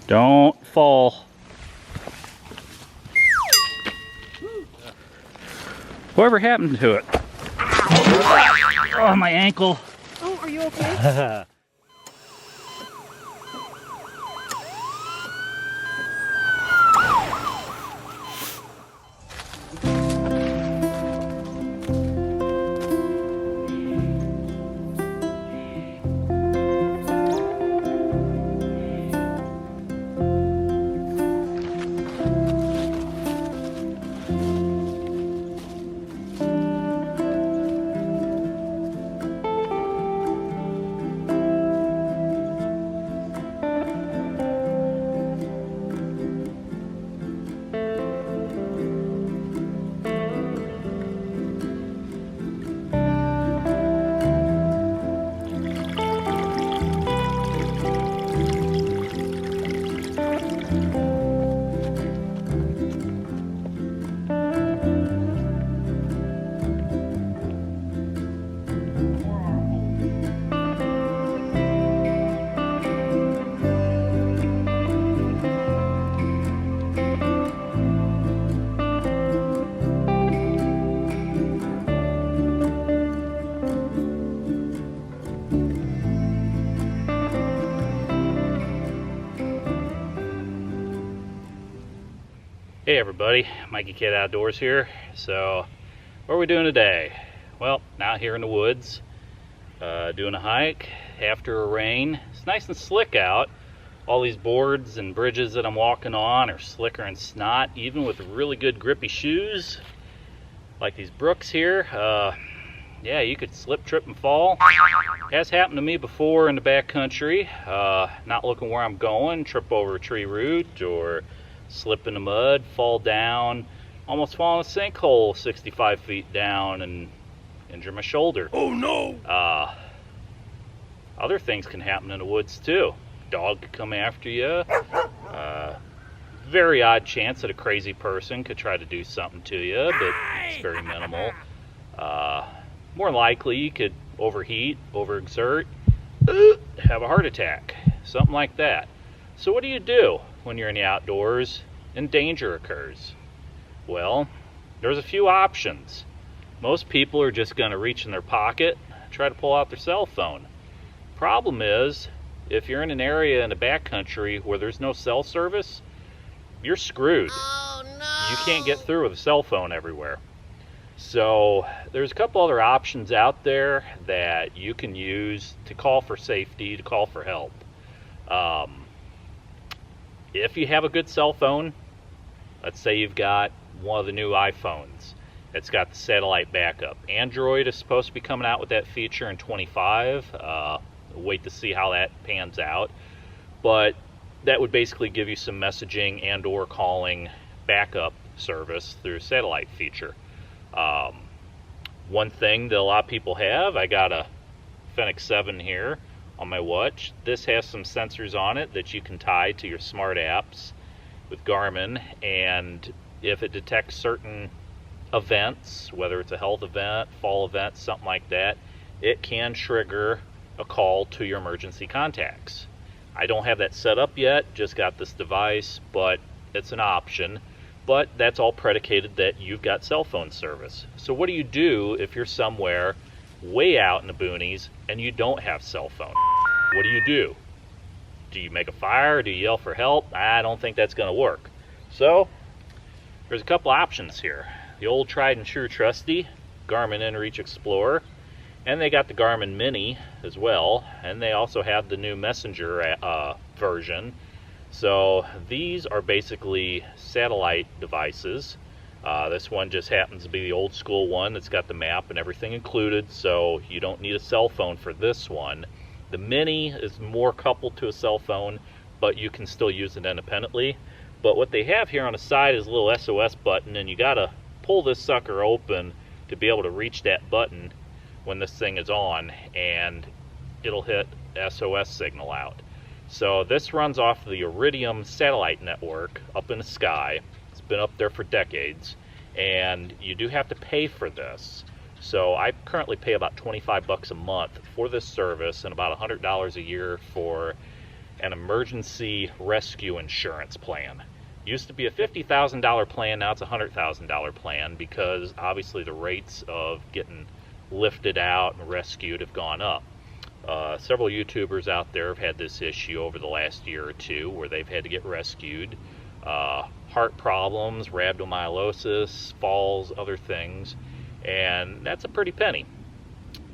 Don't fall. Whatever happened to it? Oh, my ankle. Oh, are you okay? Hey everybody, Mikeycat Outdoors here. So, what are we doing today? Well, out here in the woods, doing a hike after a rain. It's nice and slick out. All these boards and bridges that I'm walking on are slicker and snot, even with really good grippy shoes, like these Brooks here. Yeah, you could slip, trip, and fall. It has happened to me before in the backcountry. Not looking where I'm going, trip over a tree root, or slip in the mud, fall down, almost fall in a sinkhole 65 feet down and injure my shoulder. Oh no! Other things can happen in the woods too. Dog could come after you. Very odd chance that a crazy person could try to do something to you, but it's very minimal. More likely you could overheat, overexert, have a heart attack, something like that. So what do you do when you're in the outdoors and danger occurs? Well, there's a few options. Most people are just going to reach in their pocket, try to pull out their cell phone. Problem is, if you're in an area in the backcountry where there's no cell service, you're screwed. Oh no! You can't get through with a cell phone everywhere. So there's a couple other options out there that you can use to call for safety, to call for help. If you have a good cell phone, let's say you've got one of the new iPhones, it's got the satellite backup. Android is supposed to be coming out with that feature in 25. Wait to see how that pans out. But that would basically give you some messaging and or calling backup service through a satellite feature. One thing that a lot of people have, I got a Fenix 7 here on my watch. This has some sensors on it that you can tie to your smart apps with Garmin, and if it detects certain events, whether it's a health event, fall event, something like that, it can trigger a call to your emergency contacts. I don't have that set up yet, just got this device, but it's an option. But that's all predicated that you've got cell phone service. So what do you do if you're somewhere way out in the boonies and you don't have cell phone? What do? Do you make a fire? Do you yell for help? I don't think that's going to work. So there's a couple options here. The old tried and true trusty Garmin inReach Explorer, and they got the Garmin Mini as well, and they also have the new Messenger version. So these are basically satellite devices. This one just happens to be the old school one that's got the map and everything included, so you don't need a cell phone for this one. The Mini is more coupled to a cell phone, but you can still use it independently. But what they have here on the side is a little SOS button, and you gotta pull this sucker open to be able to reach that button when this thing is on, and it'll hit SOS signal out. So this runs off the Iridium satellite network up in the sky. It's been up there for decades, and you do have to pay for this. So I currently pay about 25 bucks a month for this service and about $100 a year for an emergency rescue insurance plan. Used to be a $50,000 plan, now it's a $100,000 plan because obviously the rates of getting lifted out and rescued have gone up. Several YouTubers out there have had this issue over the last year or two where they've had to get rescued. Heart problems, rhabdomyolysis, falls, other things, and that's a pretty penny.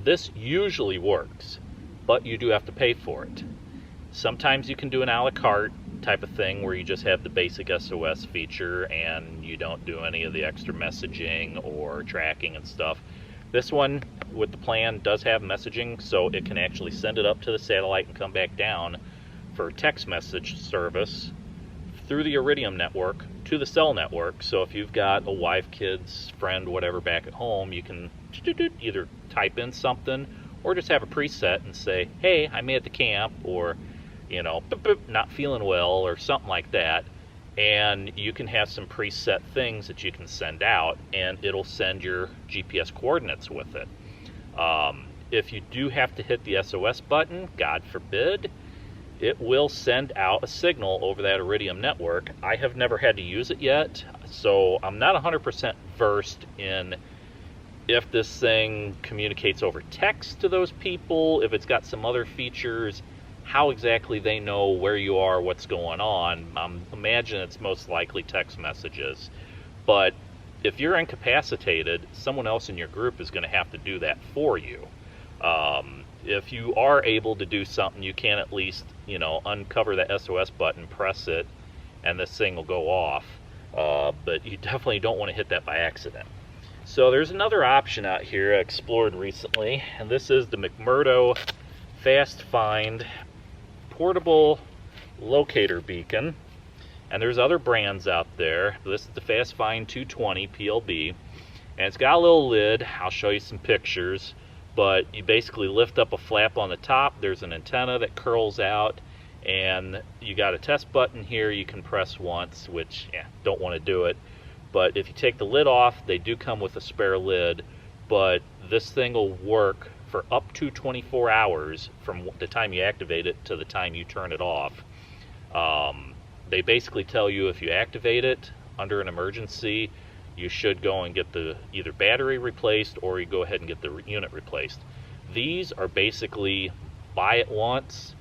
This usually works, but you do have to pay for it. Sometimes you can do an a la carte type of thing where you just have the basic SOS feature and you don't do any of the extra messaging or tracking and stuff. This one with the plan does have messaging, so it can actually send it up to the satellite and come back down for text message service through the Iridium network to the cell network. So if you've got a wife, kids, friend, whatever back at home, you can either type in something or just have a preset and say, hey, I'm at the camp, or you know, not feeling well, or something like that, and you can have some preset things that you can send out, and it'll send your GPS coordinates with it. If you do have to hit the SOS button, God forbid, it will send out a signal over that Iridium network. I have never had to use it yet, so I'm not 100% versed in if this thing communicates over text to those people, if it's got some other features, how exactly they know where you are, what's going on. Imagine it's most likely text messages. But if you're incapacitated, someone else in your group is going to have to do that for you. If you are able to do something, you can at least, you know, uncover that SOS button, press it, and this thing will go off. But you definitely don't want to hit that by accident. So there's another option out here I explored recently, and this is the McMurdo Fast Find portable locator beacon. And there's other brands out there. This is the Fast Find 220 PLB, and it's got a little lid. I'll show you some pictures, but you basically lift up a flap on the top. There's an antenna that curls out, and you got a test button here you can press once, which, don't want to do it. But if you take the lid off, they do come with a spare lid, but this thing will work for up to 24 hours from the time you activate it to the time you turn it off. They basically tell you if you activate it under an emergency, you should go and get the either battery replaced or you go ahead and get the unit replaced. These are basically buy it once,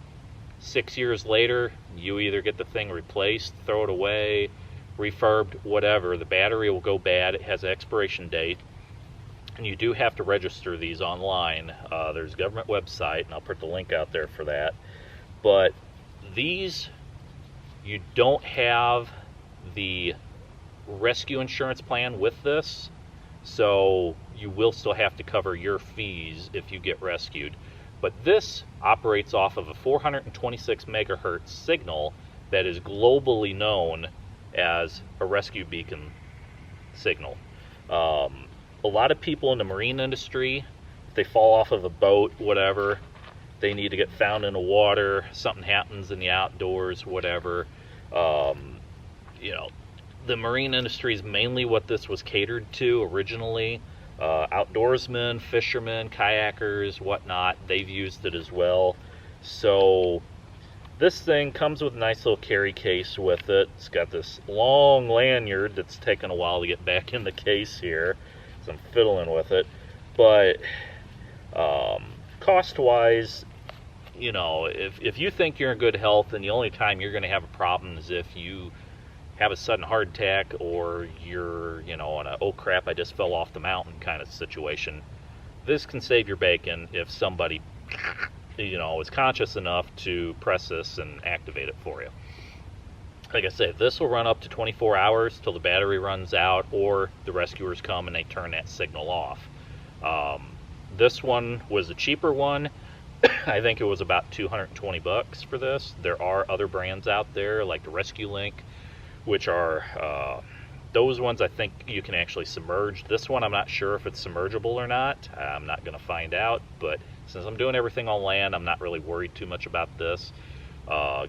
6 years later, you either get the thing replaced, throw it away, refurbed, whatever. The battery will go bad, it has an expiration date, and you do have to register these online. There's a government website, and I'll put the link out there for that. But these, you don't have the rescue insurance plan with this, so you will still have to cover your fees if you get rescued. But this operates off of a 426 megahertz signal that is globally known as a rescue beacon signal. A lot of people in the marine industry, if they fall off of a boat, whatever, they need to get found in the water, something happens in the outdoors, whatever. You know, the marine industry is mainly what this was catered to originally. Outdoorsmen, fishermen, kayakers, whatnot, they've used it as well. So this thing comes with a nice little carry case with it. It's got this long lanyard that's taken a while to get back in the case here, so I'm fiddling with it. But cost-wise, you know, if you think you're in good health and the only time you're going to have a problem is if you have a sudden heart attack or you're, you know, on a oh crap, I just fell off the mountain kind of situation, this can save your bacon if somebody, you know, is conscious enough to press this and activate it for you. Like I said, this will run up to 24 hours till the battery runs out or the rescuers come and they turn that signal off. This one was a cheaper one. I think it was about 220 bucks for this. There are other brands out there like the Rescue Link, which are those ones I think you can actually submerge. This one I'm not sure if it's submergible or not. I'm not going to find out, but since I'm doing everything on land, I'm not really worried too much about this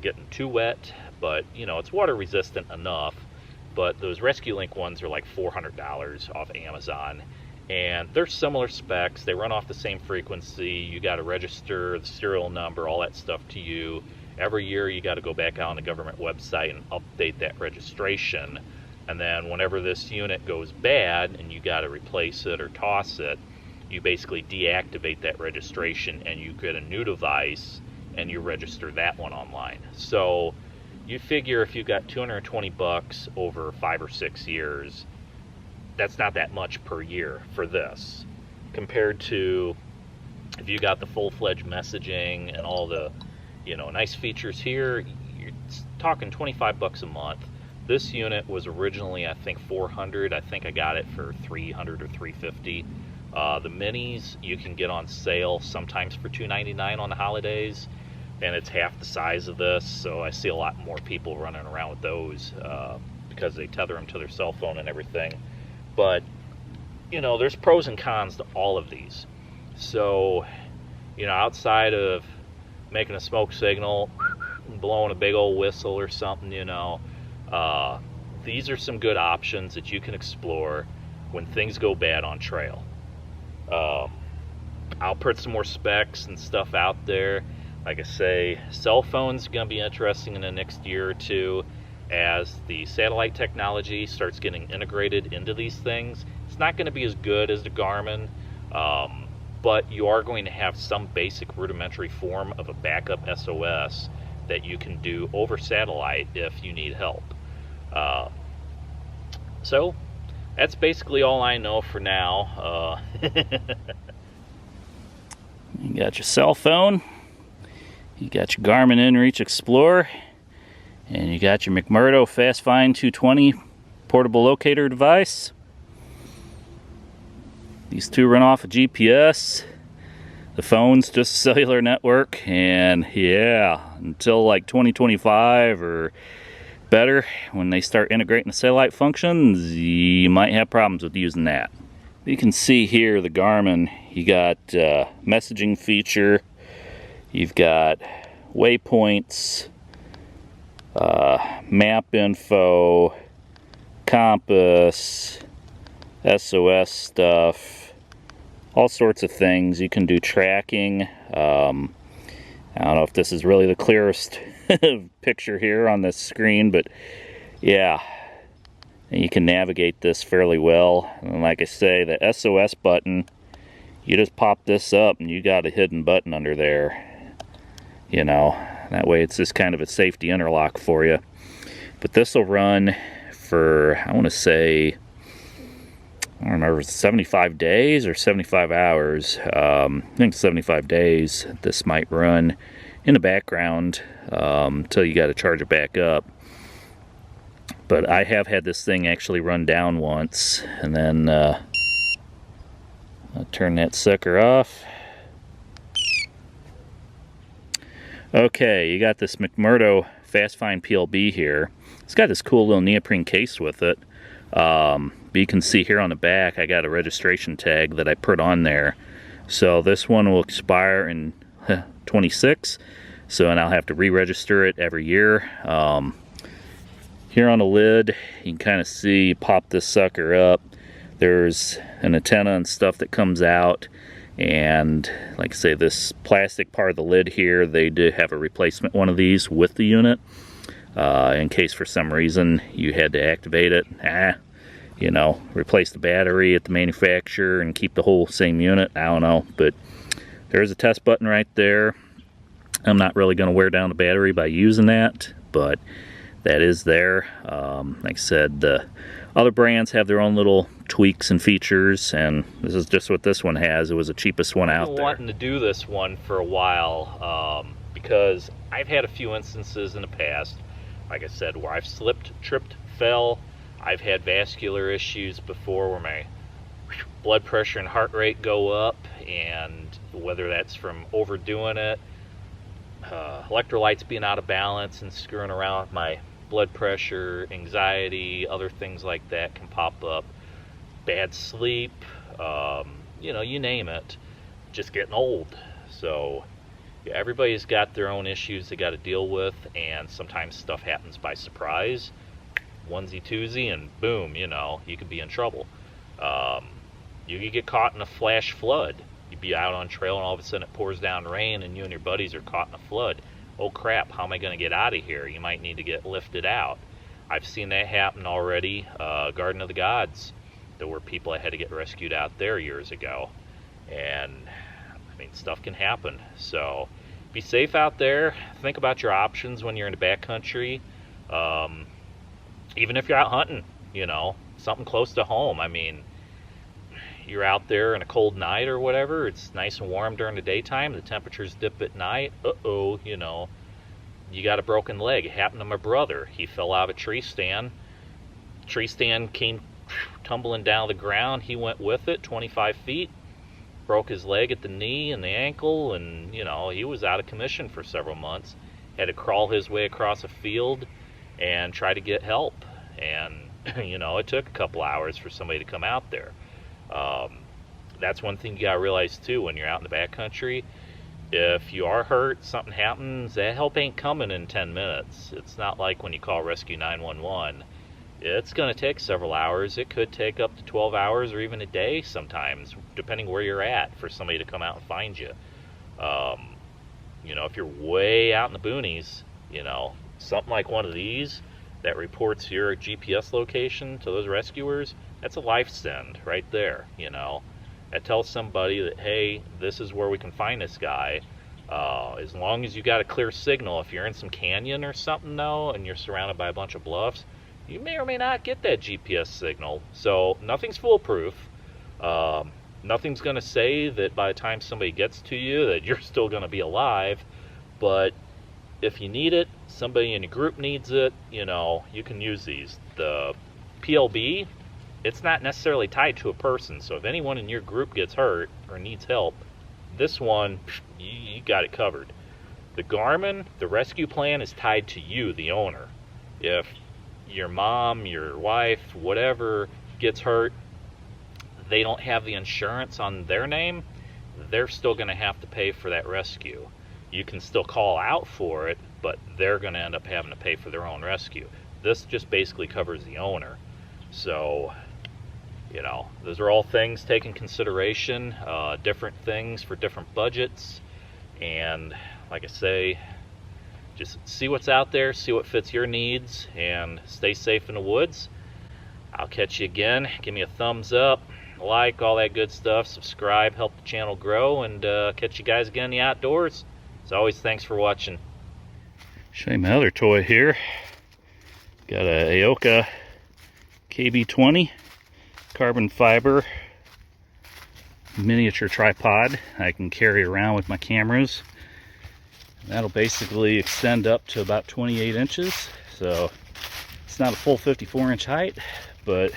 getting too wet. But you know, it's water resistant enough. But those Rescue Link ones are like $400 off Amazon, and they're similar specs. They run off the same frequency. You got to register the serial number, all that stuff to you, Every year you got to go back out on the government website and update that registration. And then whenever this unit goes bad and you got to replace it or toss it, you basically deactivate that registration and you get a new device and you register that one online. So you figure if you got 220 bucks over 5 or 6 years, that's not that much per year for this, compared to if you got the full-fledged messaging and all the, you know, nice features here. You're talking 25 bucks a month. This unit was originally, I think, 400. I think I got it for 300 or 350. The minis you can get on sale sometimes for $299 on the holidays, and it's half the size of this, so I see a lot more people running around with those because they tether them to their cell phone and everything. But, you know, there's pros and cons to all of these. So, you know, outside of making a smoke signal, blowing a big old whistle or something, you know, these are some good options that you can explore when things go bad on trail. I'll put some more specs and stuff out there. Like I say, cell phones are going to be interesting in the next year or two as the satellite technology starts getting integrated into these things. It's not going to be as good as the Garmin, but you are going to have some basic rudimentary form of a backup SOS that you can do over satellite if you need help. So that's basically all I know for now. You got your cell phone, you got your Garmin InReach Explorer, and you got your McMurdo Fast Find 220 portable locator device. These two run off of GPS. The phone's just a cellular network, and yeah, until like 2025 or better, when they start integrating the satellite functions, you might have problems with using that. You can see here the Garmin, you got messaging feature, you've got waypoints, map info, compass, SOS stuff, all sorts of things. You can do tracking. I don't know if this is really the clearest picture here on this screen, but yeah, and you can navigate this fairly well. And like I say, the SOS button, you just pop this up and you got a hidden button under there, you know, that way it's just kind of a safety interlock for you. But this will run for, I want to say, I don't remember, 75 days or 75 hours. I think 75 days this might run in the background until you got to charge it back up. But I have had this thing actually run down once, and then I'll turn that sucker off. Okay, you got this McMurdo Fast Find PLB here. It's got this cool little neoprene case with it. But you can see here on the back I got a registration tag that I put on there. So this one will expire in 26, so and I'll have to re-register it every year. Here on the lid you can kind of see, pop this sucker up, there's an antenna and stuff that comes out, and like I say, this plastic part of the lid here, they do have a replacement one of these with the unit in case for some reason you had to activate it, you know, replace the battery at the manufacturer and keep the whole same unit. I don't know, but there's a test button right there. I'm not really going to wear down the battery by using that, but that is there. Like I said, the other brands have their own little tweaks and features, and this is just what this one has. It was the cheapest one out there. I've been wanting to do this one for a while because I've had a few instances in the past, like I said, where I've slipped, tripped, fell. I've had vascular issues before where my blood pressure and heart rate go up, and whether that's from overdoing it, electrolytes being out of balance and screwing around with my blood pressure, anxiety, other things like that can pop up. Bad sleep, you know, you name it. Just getting old. So yeah, everybody's got their own issues they got to deal with, and sometimes stuff happens by surprise. Onesie twosie and boom, you know, you could be in trouble. You could get caught in a flash flood. You'd be out on trail and all of a sudden it pours down rain and you and your buddies are caught in a flood. oh crap, how am I going to get out of here? You might need to get lifted out. I've seen that happen already. Garden of the Gods, there were people that had to get rescued out there years ago. And I mean, stuff can happen. So be safe out there. Think about your options when you're in the backcountry. Even if you're out hunting, you know, something close to home. I mean, you're out there in a cold night or whatever, it's nice and warm during the daytime, the temperatures dip at night, you know, you got a broken leg. It happened to my brother. He fell out of a tree stand came tumbling down the ground. He went with it 25 feet, broke his leg at the knee and the ankle, and you know, he was out of commission for several months. Had to crawl his way across a field and try to get help, and you know, it took a couple hours for somebody to come out there. That's one thing you gotta realize too when you're out in the backcountry. If you are hurt, something happens, that help ain't coming in 10 minutes. It's not like when you call Rescue 911. It's gonna take several hours. It could take up to 12 hours or even a day sometimes, depending where you're at, for somebody to come out and find you. You know, if you're way out in the boonies, you know, something like one of these that reports your GPS location to those rescuers, that's a life send right there, you know. That tells somebody that, hey, this is where we can find this guy. As long as you got a clear signal. If you're in some canyon or something, though, and you're surrounded by a bunch of bluffs, you may or may not get that GPS signal. So nothing's foolproof. Nothing's going to say that by the time somebody gets to you that you're still going to be alive. But if you need it, somebody in your group needs it, you know, you can use these. The PLB, it's not necessarily tied to a person, so if anyone in your group gets hurt or needs help, this one, you got it covered. The Garmin, the rescue plan is tied to you, the owner. If your mom, your wife, whatever gets hurt, they don't have the insurance on their name, they're still going to have to pay for that rescue. You can still call out for it, but they're going to end up having to pay for their own rescue. This just basically covers the owner. So, you know, those are all things taken consideration, different things for different budgets, and like I say, just see what's out there, see what fits your needs, and stay safe in the woods. I'll catch you again. Give me a thumbs up, like, all that good stuff, subscribe, help the channel grow, and catch you guys again in the outdoors. As always, thanks for watching. Show you my other toy here. Got a Aoka KB20 carbon fiber miniature tripod I can carry around with my cameras. That'll basically extend up to about 28 inches, so it's not a full 54-inch height, but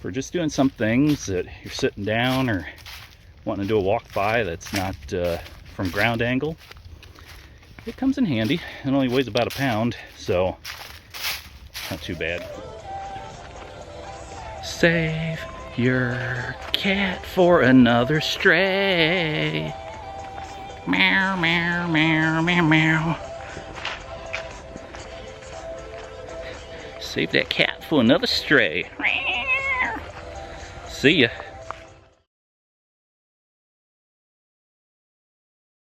for just doing some things that you're sitting down or wanting to do a walk by that's not from ground angle, it comes in handy. It only weighs about a pound, so not too bad. Save your cat for another stray. Meow, meow, meow, meow, meow. Save that cat for another stray. See ya.